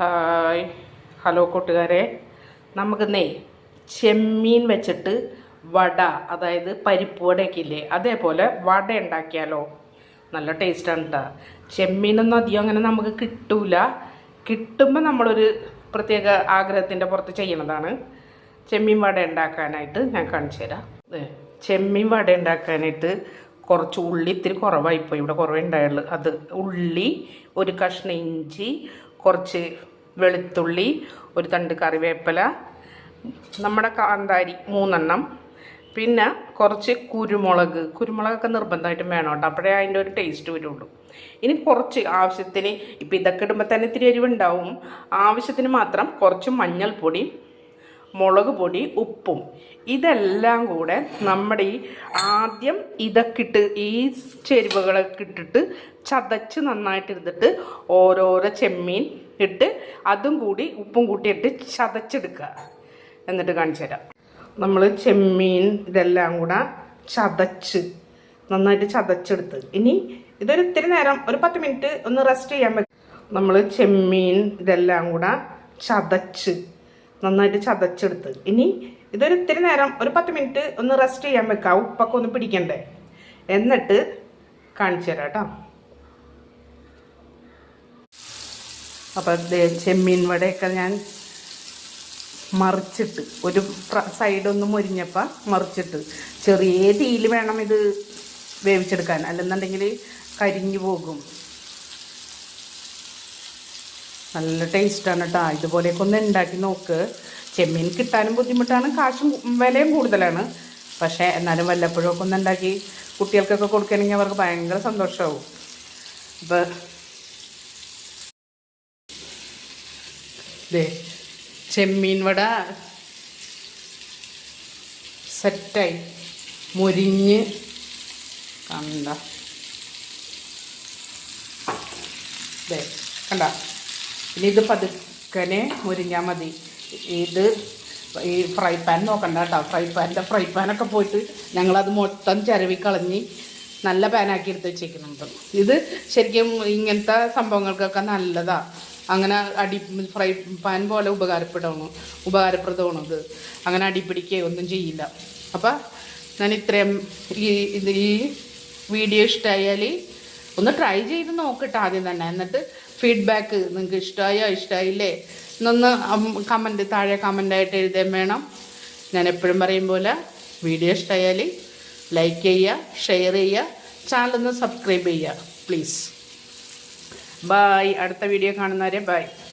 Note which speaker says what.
Speaker 1: Hi hello കൂട്ടുകാരെ, നമുക്കിന്നേ ചെമ്മീൻ വെച്ചിട്ട് വട, അതായത് പരിപ്പ് വടയൊക്കെ ഇല്ലേ, അതേപോലെ വട ഉണ്ടാക്കിയാലോ. നല്ല ടേസ്റ്റാണ് കേട്ടോ. ചെമ്മീനൊന്നും അധികം അങ്ങനെ നമുക്ക് കിട്ടൂല. കിട്ടുമ്പോൾ നമ്മളൊരു പ്രത്യേക ആഗ്രഹത്തിൻ്റെ പുറത്ത് ചെയ്യണതാണ്. ചെമ്മീൻ വട ഉണ്ടാക്കാനായിട്ട് ഞാൻ കാണിച്ചു തരാം. ചെമ്മീൻ വട ഉണ്ടാക്കാനായിട്ട് കുറച്ച് ഉള്ളി ഇത്തിരി കുറവായിപ്പോയി, ഇവിടെ കുറവേ ഉണ്ടായുള്ളൂ. അത് ഉള്ളി, ഒരു കഷ്ണം ഇഞ്ചി, കുറച്ച് വെളുത്തുള്ളി, ഒരു തണ്ട് കറിവേപ്പില, നമ്മുടെ കാന്താരി 3 എണ്ണം, പിന്നെ കുറച്ച് കുരുമുളകൊക്കെ നിർബന്ധമായിട്ടും വേണം കേട്ടോ, അപ്പോഴേ അതിൻ്റെ ഒരു ടേസ്റ്റ് വരുള്ളൂ. ഇനി കുറച്ച് ആവശ്യത്തിന്, ഇപ്പം ഇതൊക്കെ ഇടുമ്പോൾ തന്നെ ഇത്തിരി എരിവുണ്ടാവും, ആവശ്യത്തിന് മാത്രം കുറച്ച് മഞ്ഞൾപ്പൊടി, മുളക് പൊടി, ഉപ്പും, ഇതെല്ലാം കൂടെ നമ്മുടെ ആദ്യം ഇതൊക്കെ ഇട്ട് ഈ ചേരുവകളൊക്കെ ഇട്ടിട്ട് ചതച്ച് നന്നായിട്ട് എടുത്തിട്ട് ഓരോരോ ചെമ്മീൻ ഇട്ട് അതും കൂടി ഉപ്പും കൂട്ടി ഇട്ട് ചതച്ചെടുക്കുക. എന്നിട്ട് കാണിച്ചു തരാം. നമ്മൾ ചെമ്മീൻ ഇതെല്ലാം കൂടെ നന്നായിട്ട് ചതച്ചെടുത്ത് ഇനി ഇതൊരു ഇത്തിരി നേരം, ഒരു 10 മിനിറ്റ് ഒന്ന് റെസ്റ്റ് ചെയ്യാൻ പറ്റും. നമ്മൾ ചെമ്മീൻ ഇതെല്ലാം കൂടെ നന്നായിട്ട് ചതച്ചെടുത്ത് ഇനി ഇതൊരു ഇത്തിരി നേരം, ഒരു 10 മിനിറ്റ് ഒന്ന് റെസ്റ്റ് ചെയ്യാൻ വെക്കാം, ഉപ്പൊക്കെ ഒന്ന് പിടിക്കണ്ടേ. എന്നിട്ട് കാണിച്ചു തരാം കേട്ടോ. അപ്പം ചെമ്മീൻ വടയൊക്കെ ഞാൻ മറിച്ചിട്ട് ഒരു സൈഡൊന്ന് മുരിഞ്ഞപ്പോൾ മറിച്ചിട്ട്, ചെറിയ തീയിൽ വേണം ഇത് വേവിച്ചെടുക്കാൻ, അല്ലെന്നുണ്ടെങ്കിൽ കരിഞ്ഞു പോകും. നല്ല ടേസ്റ്റാണ് കേട്ടോ. ഇതുപോലെയൊക്കെ ഒന്ന് ഉണ്ടാക്കി നോക്ക്. ചെമ്മീൻ കിട്ടാനും ബുദ്ധിമുട്ടാണ്, കാശും വിലയും കൂടുതലാണ്. പക്ഷേ എന്നാലും വല്ലപ്പോഴൊക്കെ ഒന്ന് ഉണ്ടാക്കി കുട്ടികൾക്കൊക്കെ കൊടുക്കുകയാണെങ്കിൽ അവർക്ക് ഭയങ്കര സന്തോഷമാവും. അപ്പോൾ ചെമ്മീൻ വട സെറ്റായി മുരിഞ്ഞ് കണ്ട കണ്ട. ഇനി ഇത് പതുക്കനെ മുരിഞ്ഞാൽ മതി. ഇത് ഈ ഫ്രൈ പാൻ നോക്കണ്ട കേട്ടോ. ഫ്രൈ പാനൊക്കെ പോയിട്ട് ഞങ്ങളത് മൊത്തം ചിരവിക്കളഞ്ഞ് നല്ല പാനാക്കി എടുത്ത് വെച്ചേക്കുന്നുണ്ട്. ഇത് ശരിക്കും ഇങ്ങനത്തെ സംഭവങ്ങൾക്കൊക്കെ നല്ലതാണ്. അങ്ങനെ ഫ്രൈ പാൻ പോലെ ഉപകാരപ്രദമാണ് ഇത്. അങ്ങനെ അടിപിടിക്കുകയോ ഒന്നും ചെയ്യില്ല. അപ്പം ഞാൻ ഇത്രയും ഈ വീഡിയോ ഇഷ്ടമായാൽ ഒന്ന് ട്രൈ ചെയ്ത് നോക്കട്ടെ ആദ്യം തന്നെ. എന്നിട്ട് ഫീഡ്ബാക്ക്, നിങ്ങൾക്ക് ഇഷ്ടമായോ ഇഷ്ടമായില്ലേ എന്നൊന്ന് താഴെ കമൻ്റായിട്ട് എഴുതാൻ വേണം. ഞാൻ എപ്പോഴും പറയും പോലെ വീഡിയോ ഇഷ്ടമായാൽ ലൈക്ക് ചെയ്യുക, ഷെയർ ചെയ്യുക, ചാനലൊന്ന് സബ്സ്ക്രൈബ് ചെയ്യുക പ്ലീസ്. ബൈ. അടുത്ത വീഡിയോ കാണുന്നവരെ ബൈ.